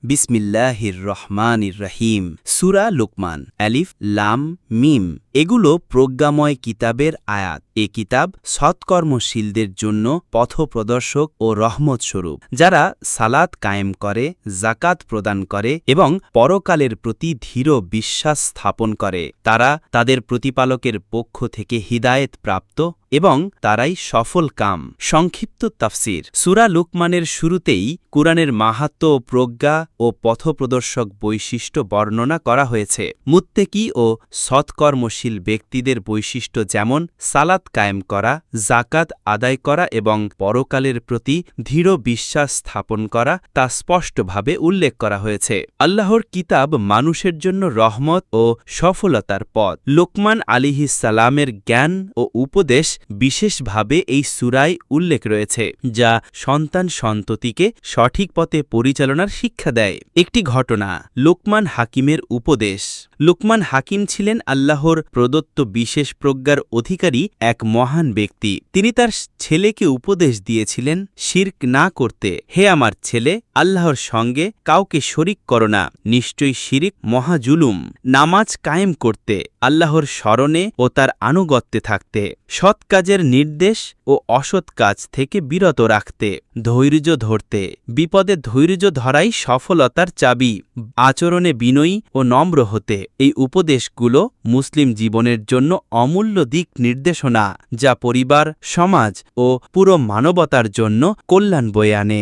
বিসমিল্লাহির রহমানির রহিম। সূরা লুকমান। আলিফ লাম মিম। এগুলো প্রজ্ঞাময় কিতাবের আয়াত। এ কিতাব সৎকর্মশীলদের জন্য পথপ্রদর্শক ও রহমত স্বরূপ, যারা সালাত কায়েম করে, জাকাত প্রদান করে এবং পরকালের প্রতি দৃঢ় বিশ্বাস স্থাপন করে। তারা তাদের প্রতিপালকের পক্ষ থেকে হিদায়েত প্রাপ্ত এবং তারাই সফল কাম। সংক্ষিপ্ত তাফসির। সূরা লুকমানের শুরুতেই কুরআনের মাহাত্ম্য ও প্রজ্ঞা ও পথপ্রদর্শক বৈশিষ্ট্য বর্ণনা করা হয়েছে। মুত্তেকি ও সৎকর্মশীল ব্যক্তিদের বৈশিষ্ট্য যেমন সালাত কায়েম করা, জাকাত আদায় করা এবং পরকালের প্রতি দৃঢ় বিশ্বাস স্থাপন করা তা স্পষ্টভাবে উল্লেখ করা হয়েছে। আল্লাহর কিতাব মানুষের জন্য রহমত ও সফলতার পথ। লোকমান আলিহিস সালামের জ্ঞান ও উপদেশ বিশেষভাবে এই সূরায় উল্লেখ রয়েছে, যা সন্তান সন্ততিকে সঠিক পথে পরিচালনার শিক্ষা দেয়। একটি ঘটনা, লোকমান হাকিমের উপদেশ। লোকমান হাকিম ছিলেন আল্লাহর প্রদত্ত বিশেষ প্রজ্ঞার অধিকারী এক মহান ব্যক্তি। তিনি তার ছেলেকে উপদেশ দিয়েছিলেন শিরক না করতে। হে আমার ছেলে, আল্লাহর সঙ্গে কাউকে শরিক করো না, নিশ্চয়ই শিরিক মহাজুলুম। নামাজ কায়েম করতে, আল্লাহর স্মরণে ও তার আনুগত্যে থাকতে, সৎ কাজের নির্দেশ ও অসৎ কাজ থেকে বিরত রাখতে, ধৈর্য ধরতে। বিপদে ধৈর্য ধরাই সফলতার চাবি। আচরণে বিনয়ী ও নম্র হতে। এই উপদেশগুলো মুসলিম জীবনের জন্য অমূল্য দিক নির্দেশনা, যা পরিবার, সমাজ ও পুরো মানবতার জন্য কল্যাণ বয়ে আনে।